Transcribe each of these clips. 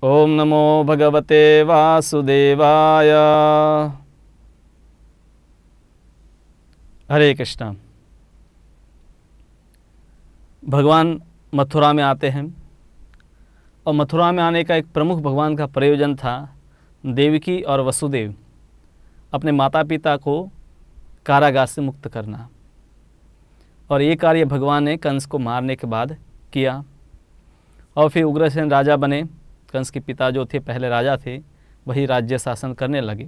ओम नमो भगवते वासुदेवाय। हरे कृष्णा। भगवान मथुरा में आते हैं और मथुरा में आने का एक प्रमुख भगवान का प्रयोजन था देवकी और वसुदेव अपने माता पिता को कारागार से मुक्त करना। और ये कार्य भगवान ने कंस को मारने के बाद किया और फिर उग्रसेन राजा बने। कंस के पिता जो थे पहले राजा थे, वही राज्य शासन करने लगे।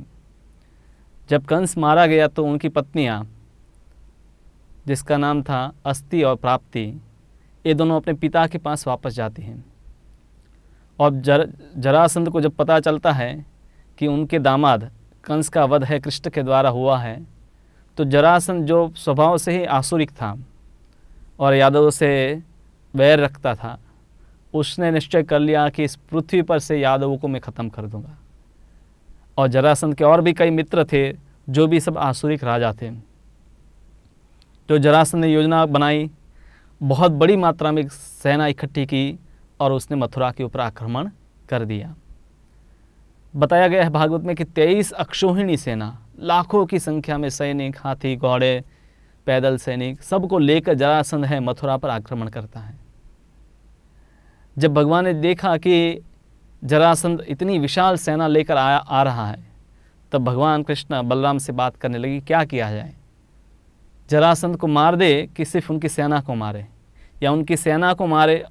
जब कंस मारा गया तो उनकी पत्नियां, जिसका नाम था अस्ति और प्राप्ति, ये दोनों अपने पिता के पास वापस जाती हैं। और जरासंध को जब पता चलता है कि उनके दामाद कंस का वध है कृष्ण के द्वारा हुआ है, तो जरासंध जो स्वभाव से ही आसुरिक था और यादवों से वैर रखता था, उसने निश्चय कर लिया कि इस पृथ्वी पर से यादवों को मैं ख़त्म कर दूंगा। और जरासंध के और भी कई मित्र थे जो भी सब आसुरिक राजा थे। तो जरासंध ने योजना बनाई, बहुत बड़ी मात्रा में सेना इकट्ठी की और उसने मथुरा के ऊपर आक्रमण कर दिया। बताया गया है भागवत में कि 23 अक्षौहिणी सेना, लाखों की संख्या में सैनिक, हाथी घोड़े, पैदल सैनिक, सबको लेकर जरासंध है मथुरा पर आक्रमण करता है। जब भगवान ने देखा कि जरासंध इतनी विशाल सेना लेकर आ रहा है, तब भगवान कृष्ण बलराम से बात करने लगी, क्या किया जाए? जरासंध को मार दे कि सिर्फ उनकी सेना को मारे, या उनकी सेना को मारे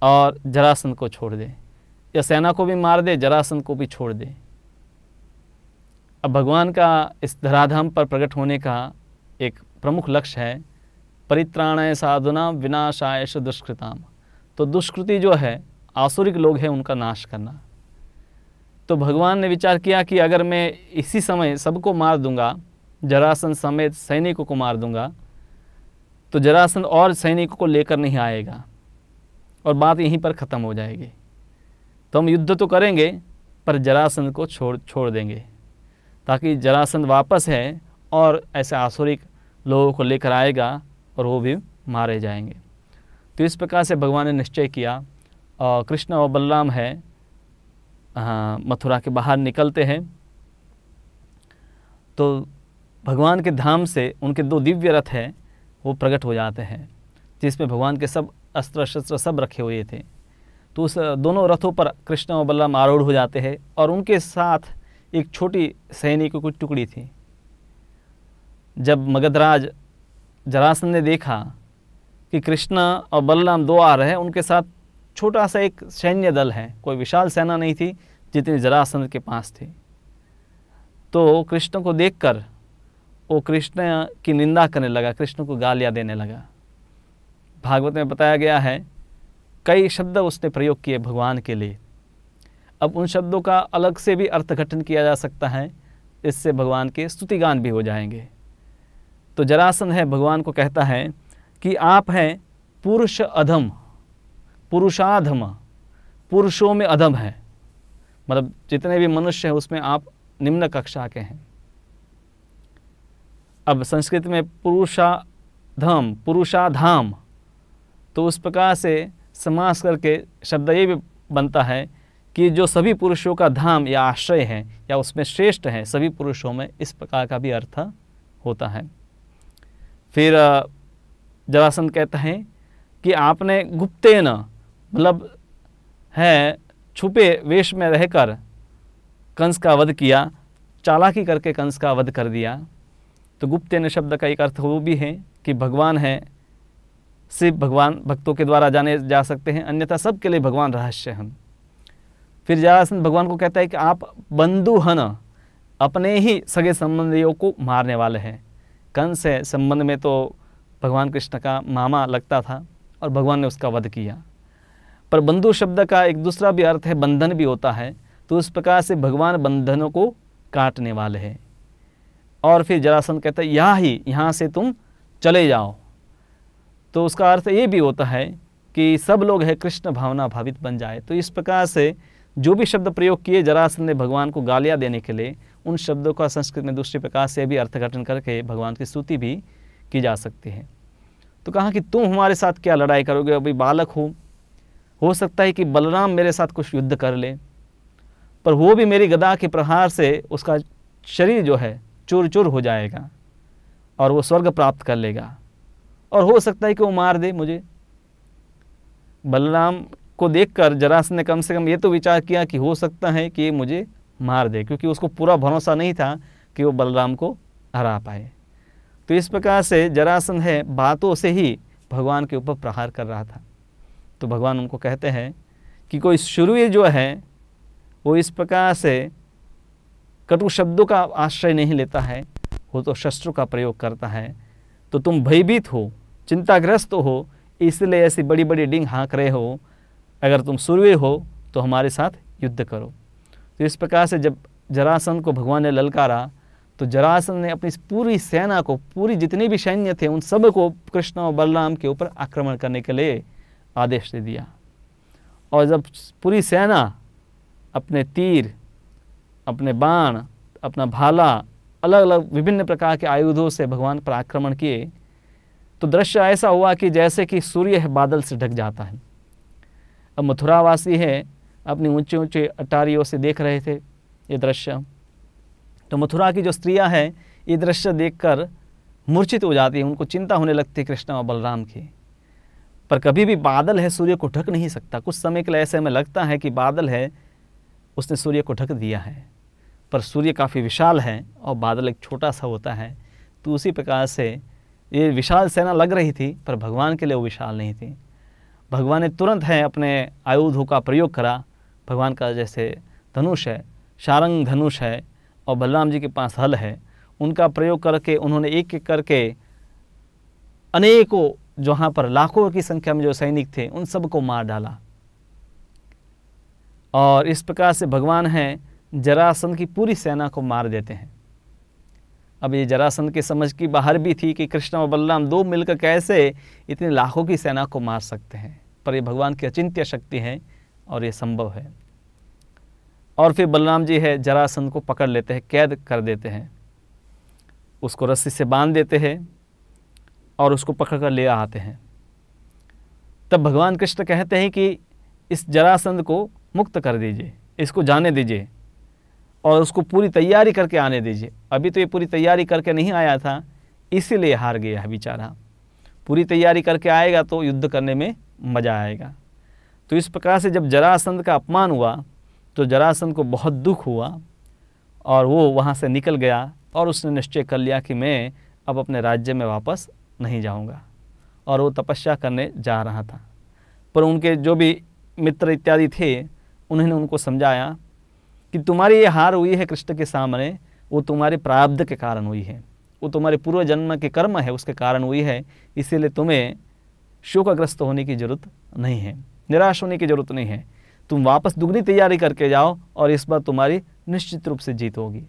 और जरासंध को छोड़ दे, या सेना को भी मार दे जरासंध को भी छोड़ दे। अब भगवान का इस धराधाम पर प्रकट होने का एक प्रमुख लक्ष्य है परित्राणाय साधुनां विनाशाय दुष्कृताम। तो दुष्कृति जो है, आसुरिक लोग हैं, उनका नाश करना। तो भगवान ने विचार किया कि अगर मैं इसी समय सबको मार दूंगा, जरासंध समेत सैनिकों को मार दूंगा, तो जरासंध और सैनिकों को लेकर नहीं आएगा और बात यहीं पर ख़त्म हो जाएगी। तो हम युद्ध तो करेंगे पर जरासंध को छोड़ देंगे, ताकि जरासंध वापस है और ऐसे आसुरिक लोगों को लेकर आएगा और वो भी मारे जाएंगे। तो इस प्रकार से भगवान ने निश्चय किया और कृष्ण और बलराम है मथुरा के बाहर निकलते हैं। तो भगवान के धाम से उनके 2 दिव्य रथ हैं, वो प्रकट हो जाते हैं, जिसमें भगवान के सब अस्त्र शस्त्र सब रखे हुए थे। तो उस दोनों रथों पर कृष्ण और बलराम आरूढ़ हो जाते हैं और उनके साथ एक छोटी सैनिकों की टुकड़ी थी। जब मगधराज जरासंध ने देखा कि कृष्ण और बलराम 2 आ रहे हैं, उनके साथ छोटा सा एक सैन्य दल है, कोई विशाल सेना नहीं थी जितनी जरासंध के पास थी। तो कृष्ण को देखकर वो कृष्ण की निंदा करने लगा, कृष्ण को गालियाँ देने लगा। भागवत में बताया गया है कई शब्द उसने प्रयोग किए भगवान के लिए। अब उन शब्दों का अलग से भी अर्थघटन किया जा सकता है, इससे भगवान के स्तुतिगान भी हो जाएंगे। तो जरासंध है भगवान को कहता है कि आप हैं पुरुष अधम, पुरुषाधम, पुरुषों में अधम है, मतलब जितने भी मनुष्य हैं उसमें आप निम्न कक्षा के हैं। अब संस्कृत में पुरुषाधम, पुरुषाधाम, तो उस प्रकार से समास करके शब्द ये भी बनता है कि जो सभी पुरुषों का धाम या आश्रय है या उसमें श्रेष्ठ है सभी पुरुषों में, इस प्रकार का भी अर्थ होता है। फिर जरासंध कहता है कि आपने गुप्तेन, मतलब है छुपे वेश में रहकर कंस का वध किया, चालाकी करके कंस का वध कर दिया। तो गुप्तेन शब्द का एक अर्थ वो भी है कि भगवान है, सिर्फ भगवान भक्तों के द्वारा जाने जा सकते हैं, अन्यथा सबके लिए भगवान रहस्य हैं। फिर जरासंध भगवान को कहता है कि आप बंधुहन, अपने ही सगे संबंधियों को मारने वाले हैं। कंस से संबंध में तो भगवान कृष्ण का मामा लगता था और भगवान ने उसका वध किया। पर बंधु शब्द का एक दूसरा भी अर्थ है, बंधन भी होता है। तो उस प्रकार से भगवान बंधनों को काटने वाले हैं। और फिर जरासंध कहता है यहाँ से तुम चले जाओ। तो उसका अर्थ ये भी होता है कि सब लोग है कृष्ण भावना भावित बन जाए। तो इस प्रकार से जो भी शब्द प्रयोग किए जरासंध ने भगवान को गालियाँ देने के लिए, उन शब्दों का संस्कृत में दूसरे प्रकार से भी अर्थघटन करके भगवान की स्तुति भी की जा सकती है। तो कहा कि तुम हमारे साथ क्या लड़ाई करोगे, अभी बालक हो, हो सकता है कि बलराम मेरे साथ कुछ युद्ध कर ले, पर वो भी मेरी गदा के प्रहार से उसका शरीर जो है चूर चूर हो जाएगा और वो स्वर्ग प्राप्त कर लेगा, और हो सकता है कि वो मार दे मुझे। बलराम को देखकर जरासंध ने कम से कम ये तो विचार किया कि हो सकता है कि ये मुझे मार दे, क्योंकि उसको पूरा भरोसा नहीं था कि वो बलराम को हरा पाए। तो इस प्रकार से जरासंध है बातों से ही भगवान के ऊपर प्रहार कर रहा था। तो भगवान उनको कहते हैं कि कोई शूरवीर जो है वो इस प्रकार से कटु शब्दों का आश्रय नहीं लेता है, वो तो शस्त्रों का प्रयोग करता है। तो तुम भयभीत हो, चिंताग्रस्त हो, इसलिए ऐसी बड़ी बड़ी डींग हाँक रहे हो। अगर तुम शूरवीर हो तो हमारे साथ युद्ध करो। तो इस प्रकार से जब जरासंध को भगवान ने ललकारा तो जरासंध ने अपनी पूरी सेना को, पूरी जितने भी सैन्य थे उन सब को कृष्ण और बलराम के ऊपर आक्रमण करने के लिए आदेश दे दिया। और जब पूरी सेना अपने तीर, अपने बाण, अपना भाला, अलग अलग विभिन्न प्रकार के आयुधों से भगवान पर आक्रमण किए, तो दृश्य ऐसा हुआ कि जैसे कि सूर्य है बादल से ढक जाता है। अब मथुरावासी है अपनी ऊंचे ऊंचे अटारियों से देख रहे थे ये दृश्य। तो मथुरा की जो स्त्रियां हैं ये दृश्य देखकर मूर्छित हो जाती है, उनको चिंता होने लगती है कृष्ण और बलराम की। पर कभी भी बादल है सूर्य को ढक नहीं सकता। कुछ समय के लिए ऐसे में लगता है कि बादल है उसने सूर्य को ढक दिया है, पर सूर्य काफ़ी विशाल है और बादल एक छोटा सा होता है। तो उसी प्रकार से ये विशाल सेना लग रही थी, पर भगवान के लिए वो विशाल नहीं थी। भगवान ने तुरंत है अपने आयुधों का प्रयोग करा। भगवान का जैसे धनुष है, शारंग धनुष है, और बलराम जी के पास हल है, उनका प्रयोग करके उन्होंने एक एक करके अनेकों, जहाँ पर लाखों की संख्या में जो सैनिक थे उन सबको मार डाला। और इस प्रकार से भगवान हैं जरासंध की पूरी सेना को मार देते हैं। अब ये जरासंध के समझ की बाहर भी थी कि कृष्ण और बलराम दो मिलकर कैसे इतने लाखों की सेना को मार सकते हैं, पर ये भगवान की अचिंत्य शक्ति है और ये संभव है। और फिर बलराम जी है जरासंध को पकड़ लेते हैं, कैद कर देते हैं, उसको रस्सी से बांध देते हैं और उसको पकड़ कर ले आते हैं। तब भगवान कृष्ण कहते हैं कि इस जरासंध को मुक्त कर दीजिए, इसको जाने दीजिए और उसको पूरी तैयारी करके आने दीजिए। अभी तो ये पूरी तैयारी करके नहीं आया था, इसीलिए हार गया है बेचारा। पूरी तैयारी करके आएगा तो युद्ध करने में मज़ा आएगा। तो इस प्रकार से जब जरासंध का अपमान हुआ तो जरासंध को बहुत दुख हुआ और वो वहाँ से निकल गया और उसने निश्चय कर लिया कि मैं अब अपने राज्य में वापस नहीं जाऊँगा, और वो तपस्या करने जा रहा था। पर उनके जो भी मित्र इत्यादि थे उन्होंने उनको समझाया कि तुम्हारी ये हार हुई है कृष्ण के सामने, वो तुम्हारे प्रारब्ध के कारण हुई है, वो तुम्हारे पूर्व जन्म के कर्म है उसके कारण हुई है। इसीलिए तुम्हें शोकग्रस्त होने की जरूरत नहीं है, निराश होने की जरूरत नहीं है। तुम वापस दुगनी तैयारी करके जाओ और इस बार तुम्हारी निश्चित रूप से जीत होगी।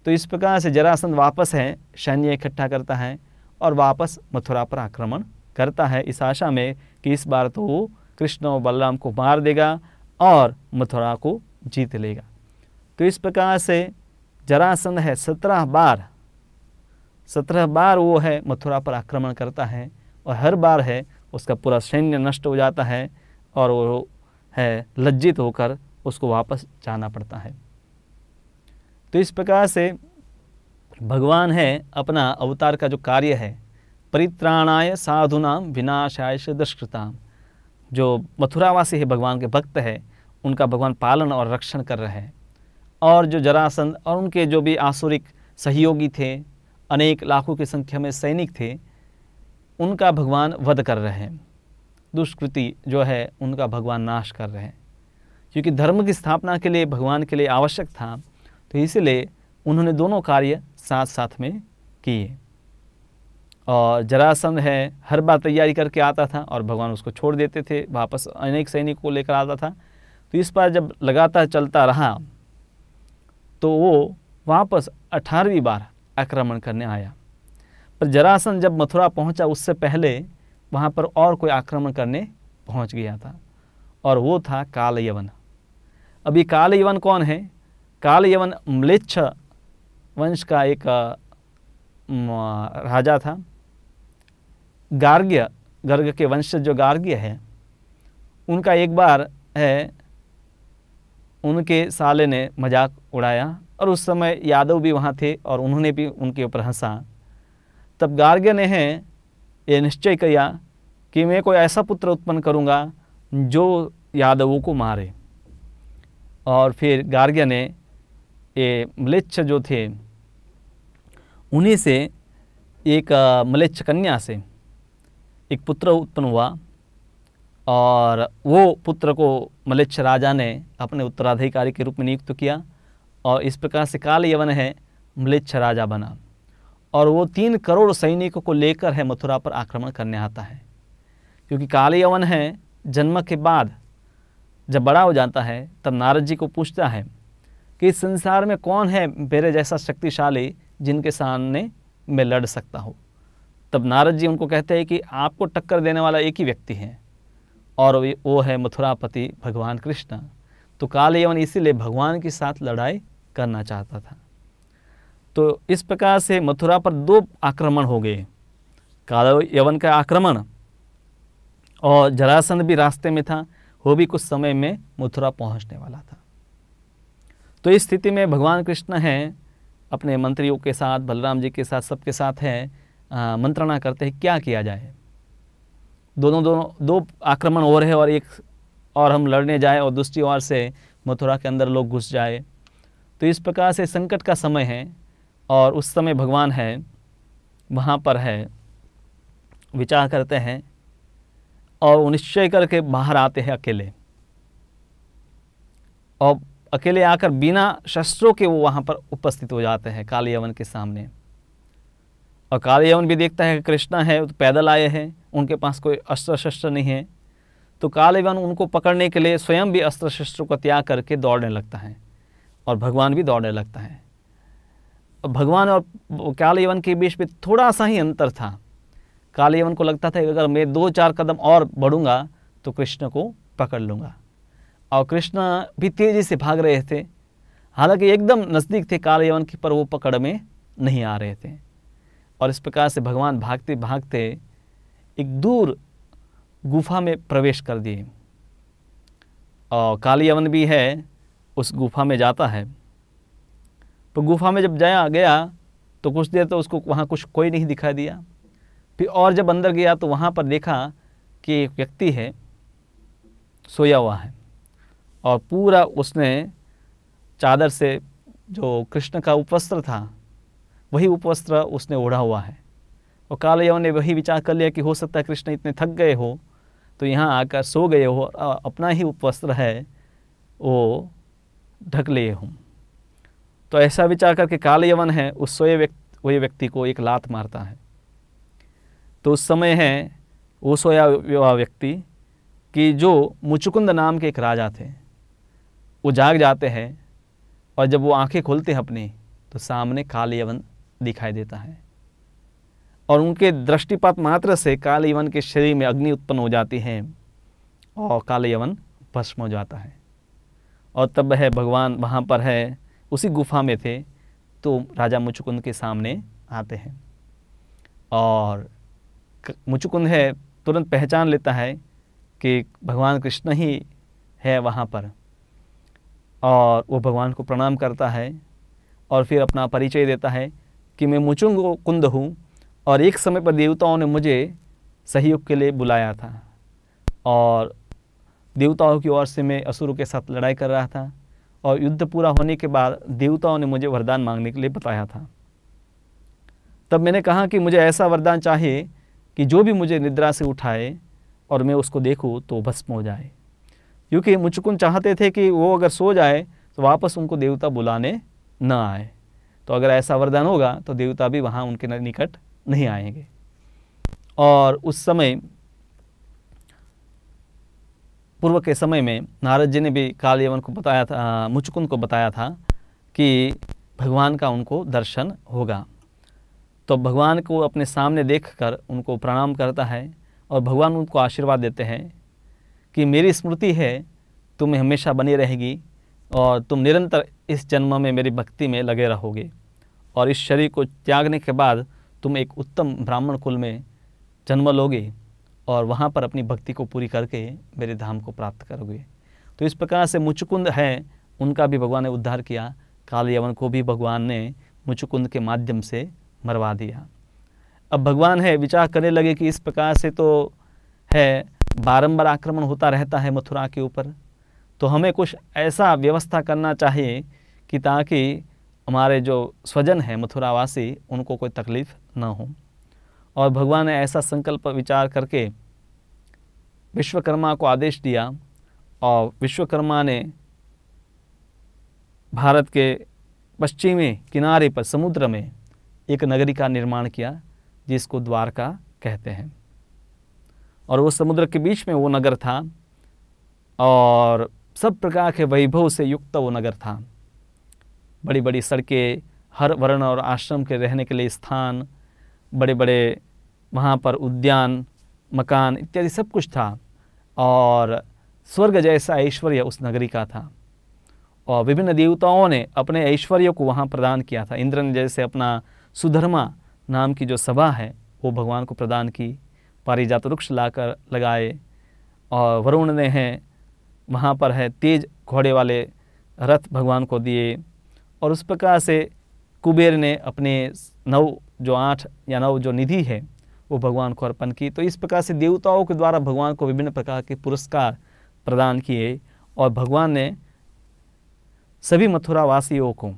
तो इस प्रकार से जरासंध वापस है सैन्य इकट्ठा करता है और वापस मथुरा पर आक्रमण करता है, इस आशा में कि इस बार तो वो कृष्ण और बलराम को मार देगा और मथुरा को जीत लेगा। तो इस प्रकार से जरासंध है 17 बार वो है मथुरा पर आक्रमण करता है और हर बार है उसका पूरा सैन्य नष्ट हो जाता है और वो है लज्जित होकर उसको वापस जाना पड़ता है। तो इस प्रकार से भगवान है अपना अवतार का जो कार्य है, परित्राणाय साधुनाम विनाशाय च दुष्कृताम, जो मथुरावासी है भगवान के भक्त है उनका भगवान पालन और रक्षण कर रहे हैं। और जो जरासंध और उनके जो भी आसुरिक सहयोगी थे, अनेक लाखों की संख्या में सैनिक थे, उनका भगवान वध कर रहे हैं। दुष्कृति जो है उनका भगवान नाश कर रहे हैं, क्योंकि धर्म की स्थापना के लिए भगवान के लिए आवश्यक था। तो इसलिए उन्होंने दोनों कार्य साथ साथ में किए। और जरासंध है हर बार तैयारी करके आता था और भगवान उसको छोड़ देते थे, वापस अनेक सैनिक को लेकर आता था। तो इस बार जब लगातार चलता रहा तो वो वापस 18वीं बार आक्रमण करने आया। पर जरासंध जब मथुरा पहुंचा उससे पहले वहाँ पर और कोई आक्रमण करने पहुंच गया था, और वो था कालयवन। अभी कालयवन कौन है? कालयवन म्लेच्छ वंश का एक राजा था। गार्ग्य, गर्ग के वंशज जो गार्ग्य है उनका एक बार है उनके साले ने मजाक उड़ाया और उस समय यादव भी वहाँ थे और उन्होंने भी उनके ऊपर हंसा। तब गार्ग्य ने है ये निश्चय किया कि मैं कोई ऐसा पुत्र उत्पन्न करूँगा जो यादवों को मारे। और फिर गार्ग्य ने ये म्लेच्छ जो थे उन्हीं से एक म्लेच्छ कन्या से एक पुत्र उत्पन्न हुआ और वो पुत्र को म्लेच्छ राजा ने अपने उत्तराधिकारी के रूप में नियुक्त किया और इस प्रकार से काल यवन है म्लेच्छ राजा बना और वो 3 करोड़ सैनिकों को लेकर है मथुरा पर आक्रमण करने आता है। क्योंकि काल यवन है जन्म के बाद जब बड़ा हो जाता है तब नारद जी को पूछता है कि इस संसार में कौन है मेरे जैसा शक्तिशाली जिनके सामने मैं लड़ सकता हूँ। तब नारद जी उनको कहते हैं कि आपको टक्कर देने वाला एक ही व्यक्ति है और वो है मथुरापति भगवान कृष्ण। तो काल यवन इसीलिए भगवान के साथ लड़ाई करना चाहता था। तो इस प्रकार से मथुरा पर 2 आक्रमण हो गए, काल यवन का आक्रमण और जरासंध भी रास्ते में था, वो भी कुछ समय में मथुरा पहुंचने वाला था। तो इस स्थिति में भगवान कृष्ण हैं अपने मंत्रियों के साथ, बलराम जी के साथ, सबके साथ हैं मंत्रणा करते हैं क्या किया जाए। दोनों 2 आक्रमण हो रहे हैं और एक और हम लड़ने जाए और दूसरी ओर से मथुरा के अंदर लोग घुस जाए। तो इस प्रकार से संकट का समय है और उस समय भगवान है वहाँ पर है विचार करते हैं और वो निश्चय करके बाहर आते हैं अकेले और अकेले आकर बिना शस्त्रों के वो वहाँ पर उपस्थित हो जाते हैं काल यवन के सामने। और काल यवन भी देखता है कि कृष्ण है तो पैदल आए हैं, उनके पास कोई अस्त्र शस्त्र नहीं है। तो काल यवन उनको पकड़ने के लिए स्वयं भी अस्त्र शस्त्रों का त्याग करके दौड़ने लगता है और भगवान भी दौड़ने लगता है। और भगवान और काल यवन के बीच में थोड़ा सा ही अंतर था। काल यवन को लगता था कि अगर मैं 2-4 कदम और बढ़ूंगा तो कृष्ण को पकड़ लूँगा और कृष्ण भी तेज़ी से भाग रहे थे, हालांकि एकदम नज़दीक थे काल यवन की, पर वो पकड़ में नहीं आ रहे थे। और इस प्रकार से भगवान भागते भागते एक दूर गुफा में प्रवेश कर दिए और काल यवन भी है उस गुफा में जाता है। तो गुफा में जब गया तो कुछ देर तो उसको वहाँ कुछ कोई नहीं दिखाई दिया। फिर और जब अंदर गया तो वहाँ पर देखा कि एक व्यक्ति है सोया हुआ है और पूरा उसने चादर से जो कृष्ण का उपवस्त्र था वही उपवस्त्र उसने ओढ़ा हुआ है। और काल यवन ने वही विचार कर लिया कि हो सकता है कृष्ण इतने थक गए हो तो यहाँ आकर सो गए हो, अपना ही उपवस्त्र है वो ढक लिए हूँ। तो ऐसा विचार करके काल यवन है उस वही व्यक्ति को एक लात मारता है। तो उस समय है वो सोया हुआ व्यक्ति कि जो मुचुकुंद नाम के एक राजा थे वो जाग जाते हैं और जब वो आंखें खोलते हैं अपनी तो सामने काल यवन दिखाई देता है और उनके दृष्टिपात मात्र से काल यवन के शरीर में अग्नि उत्पन्न हो जाती है और काल यवन भस्म हो जाता है। और तब है भगवान वहाँ पर है उसी गुफा में थे तो राजा मुचुकुंद के सामने आते हैं और मुचुकुंद है तुरंत पहचान लेता है कि भगवान कृष्ण ही है वहाँ पर और वो भगवान को प्रणाम करता है और फिर अपना परिचय देता है कि मैं मुचुकुंद हूँ और एक समय पर देवताओं ने मुझे सहयोग के लिए बुलाया था और देवताओं की ओर से मैं असुरों के साथ लड़ाई कर रहा था और युद्ध पूरा होने के बाद देवताओं ने मुझे वरदान मांगने के लिए बताया था। तब मैंने कहा कि मुझे ऐसा वरदान चाहिए कि जो भी मुझे निद्रा से उठाए और मैं उसको देखूं तो भस्म हो जाए, क्योंकि मुचुकुंद चाहते थे कि वो अगर सो जाए तो वापस उनको देवता बुलाने न आए। तो अगर ऐसा वरदान होगा तो देवता भी वहाँ उनके निकट नहीं आएंगे। और उस समय पूर्व के समय में नारद जी ने भी काल यवन को बताया था, मुचुकुंद को बताया था कि भगवान का उनको दर्शन होगा। तो भगवान को अपने सामने देखकर उनको प्रणाम करता है और भगवान उनको आशीर्वाद देते हैं कि मेरी स्मृति है तुम्हें हमेशा बनी रहेगी और तुम निरंतर इस जन्म में मेरी भक्ति में लगे रहोगे और इस शरीर को त्यागने के बाद तुम एक उत्तम ब्राह्मण कुल में जन्म लोगे और वहाँ पर अपनी भक्ति को पूरी करके मेरे धाम को प्राप्त करोगे। तो इस प्रकार से मुचुकुंद है, उनका भी भगवान ने उद्धार किया। काल यवन को भी भगवान ने मुचुकुंद के माध्यम से मरवा दिया। अब भगवान है विचार करने लगे कि इस प्रकार से तो है बारंबार आक्रमण होता रहता है मथुरा के ऊपर, तो हमें कुछ ऐसा व्यवस्था करना चाहिए कि ताकि हमारे जो स्वजन हैं मथुरावासी उनको कोई तकलीफ़ न हो। और भगवान ने ऐसा संकल्प विचार करके विश्वकर्मा को आदेश दिया और विश्वकर्मा ने भारत के पश्चिमी किनारे पर समुद्र में एक नगरी का निर्माण किया जिसको द्वारका कहते हैं। और वो समुद्र के बीच में वो नगर था और सब प्रकार के वैभव से युक्त वो नगर था। बड़ी बड़ी सड़कें, हर वर्ण और आश्रम के रहने के लिए स्थान, बड़े बड़े वहाँ पर उद्यान, मकान इत्यादि सब कुछ था और स्वर्ग जैसा ऐश्वर्य उस नगरी का था। और विभिन्न देवताओं ने अपने ऐश्वर्य को वहाँ प्रदान किया था। इंद्र ने जैसे अपना सुधर्मा नाम की जो सभा है वो भगवान को प्रदान की, पारिजात वृक्ष लाकर लगाए। और वरुण ने है वहाँ पर है तेज घोड़े वाले रथ भगवान को दिए। और उस प्रकार से कुबेर ने अपने 8 जो निधि है वो भगवान को अर्पण की। तो इस प्रकार से देवताओं के द्वारा भगवान को विभिन्न प्रकार के पुरस्कार प्रदान किए और भगवान ने सभी मथुरा वासियों को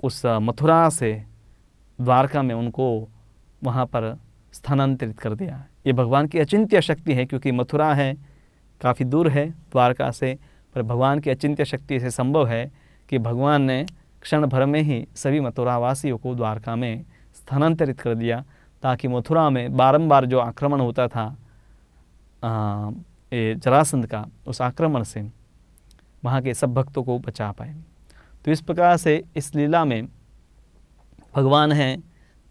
उस मथुरा से द्वारका में उनको वहाँ पर स्थानांतरित कर दिया। ये भगवान की अचिंत्य शक्ति है, क्योंकि मथुरा है काफ़ी दूर है द्वारका से, पर भगवान की अचिंत्य शक्ति से संभव है कि भगवान ने क्षण भर में ही सभी मथुरावासियों को द्वारका में स्थानांतरित कर दिया, ताकि मथुरा में बारंबार जो आक्रमण होता था जरासंध का, उस आक्रमण से वहाँ के सब भक्तों को बचा पाए। तो इस प्रकार से इस लीला में भगवान हैं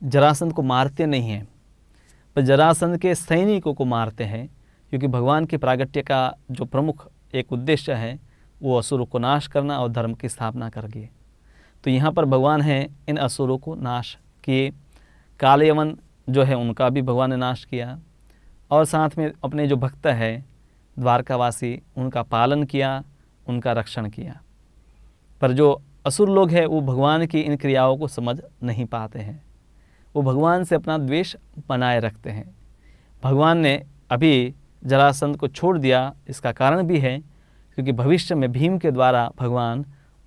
जरासंध को मारते नहीं हैं, पर जरासंध के सैनिकों को मारते हैं, क्योंकि भगवान के प्रागट्य का जो प्रमुख एक उद्देश्य है वो असुरों को नाश करना और धर्म की स्थापना करके। तो यहाँ पर भगवान हैं इन असुरों को नाश किए। कालयवन जो है उनका भी भगवान ने नाश किया और साथ में अपने जो भक्त है द्वारकावासी उनका पालन किया, उनका रक्षण किया। पर जो असुर लोग हैं वो भगवान की इन क्रियाओं को समझ नहीं पाते हैं, वो भगवान से अपना द्वेष बनाए रखते हैं। भगवान ने अभी जरासंध को छोड़ दिया, इसका कारण भी है क्योंकि भविष्य में भीम के द्वारा भगवान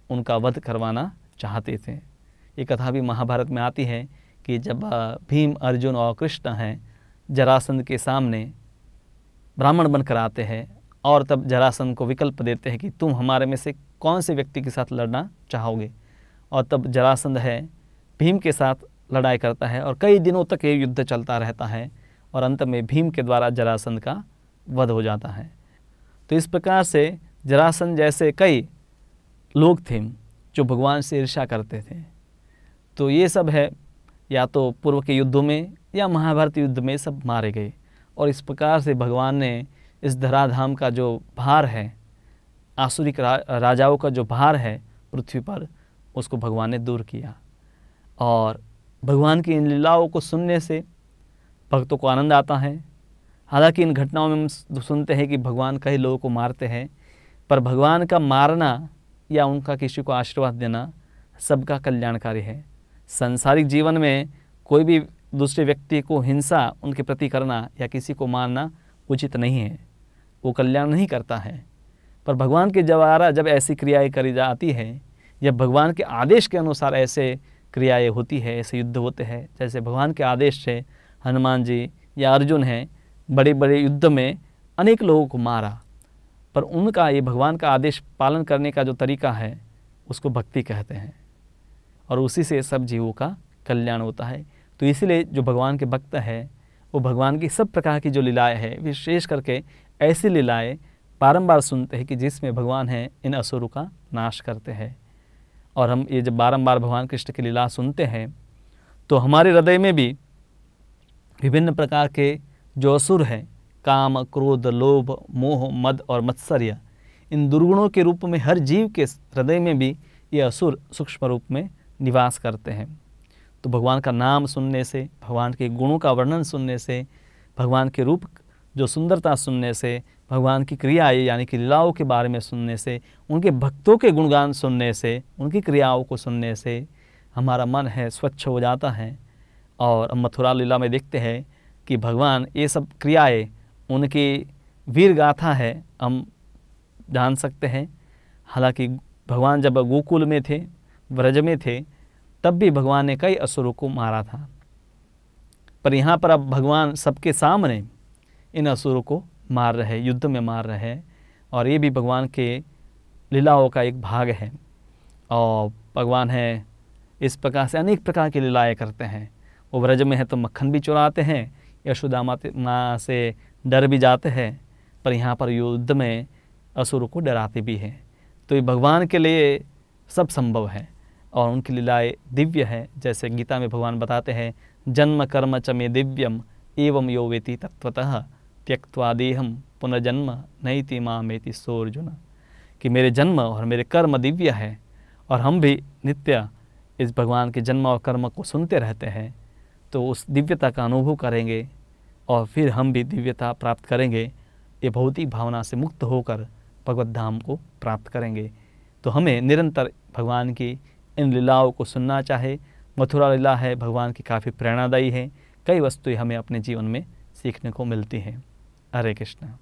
उनका वध करवाना चाहते थे। ये कथा भी महाभारत में आती है कि जब भीम, अर्जुन और कृष्ण हैं जरासंध के सामने ब्राह्मण बनकर आते हैं और तब जरासंध को विकल्प देते हैं कि तुम हमारे में से कौन से व्यक्ति के साथ लड़ना चाहोगे। और तब जरासंध है भीम के साथ लड़ाई करता है और कई दिनों तक ये युद्ध चलता रहता है और अंत में भीम के द्वारा जरासंध का वध हो जाता है। तो इस प्रकार से जरासंध जैसे कई लोग थे जो भगवान से ईर्ष्या करते थे। तो ये सब है या तो पूर्व के युद्धों में या महाभारत युद्ध में सब मारे गए। और इस प्रकार से भगवान ने इस धराधाम का जो भार है, आसुरिक राजाओं का जो भार है पृथ्वी पर, उसको भगवान ने दूर किया। और भगवान की इन लीलाओं को सुनने से भक्तों को आनंद आता है। हालांकि इन घटनाओं में हम सुनते हैं कि भगवान कई लोगों को मारते हैं, पर भगवान का मारना या उनका किसी को आशीर्वाद देना सबका कल्याणकारी है। सांसारिक जीवन में कोई भी दूसरे व्यक्ति को हिंसा उनके प्रति करना या किसी को मारना उचित नहीं है, वो कल्याण नहीं करता है। पर भगवान के द्वारा जब ऐसी क्रियाएं करी जाती है या भगवान के आदेश के अनुसार ऐसे क्रियाएं होती है, ऐसे युद्ध होते हैं, जैसे भगवान के आदेश से हनुमान जी या अर्जुन हैं बड़े बड़े युद्ध में अनेक लोगों को मारा, पर उनका ये भगवान का आदेश पालन करने का जो तरीका है उसको भक्ति कहते हैं और उसी से सब जीवों का कल्याण होता है। तो इसीलिए जो भगवान के भक्त है वो भगवान की सब प्रकार की जो लीलाएं हैं, विशेष करके ऐसी लीलाएं बारंबार सुनते हैं कि जिसमें भगवान हैं इन असुरों का नाश करते हैं। और हम ये जब बारंबार भगवान कृष्ण की लीला सुनते हैं तो हमारे हृदय में भी विभिन्न प्रकार के जो असुर हैं, काम, क्रोध, लोभ, मोह, मद और मत्सर्य, इन दुर्गुणों के रूप में हर जीव के हृदय में भी ये असुर सूक्ष्म रूप में निवास करते हैं। तो भगवान का नाम सुनने से, भगवान के गुणों का वर्णन सुनने से, भगवान के रूप जो सुंदरता सुनने से, भगवान की क्रियाएं यानी कि लीलाओं के बारे में सुनने से, उनके भक्तों के गुणगान सुनने से, उनकी क्रियाओं को सुनने से हमारा मन है स्वच्छ हो जाता है। और हम मथुरा लीला में देखते हैं कि भगवान ये सब क्रियाएं उनकी वीर गाथा है, हम जान सकते हैं। हालांकि भगवान जब गोकुल में थे, व्रज में थे, तब भी भगवान ने कई असुरों को मारा था, पर यहाँ पर अब भगवान सबके सामने इन असुरों को मार रहे, युद्ध में मार रहे, और ये भी भगवान के लीलाओं का एक भाग है। और भगवान है इस प्रकार से अनेक प्रकार की लीलाएं करते हैं। वो व्रज में है तो मक्खन भी चुराते हैं, यशोदा माँ से डर भी जाते हैं, पर यहाँ पर युद्ध में असुरों को डराते भी हैं। तो ये भगवान के लिए सब संभव है और उनकी लीलाएं दिव्य है। जैसे गीता में भगवान बताते हैं, जन्म कर्म च मे दिव्यम एवं यो वेति तत्वतः त्यक्त्वा देहम पुनर्जन्म नैति मामेति सो अर्जुन, कि मेरे जन्म और मेरे कर्म दिव्य है और हम भी नित्य इस भगवान के जन्म और कर्म को सुनते रहते हैं, तो उस दिव्यता का अनुभव करेंगे और फिर हम भी दिव्यता प्राप्त करेंगे। ये भौतिक भावना से मुक्त होकर भगवत धाम को प्राप्त करेंगे। तो हमें निरंतर भगवान की इन लीलाओं को सुनना चाहे। मथुरा लीला है भगवान की काफ़ी प्रेरणादायी है, कई वस्तुएं हमें अपने जीवन में सीखने को मिलती हैं। हरे कृष्ण।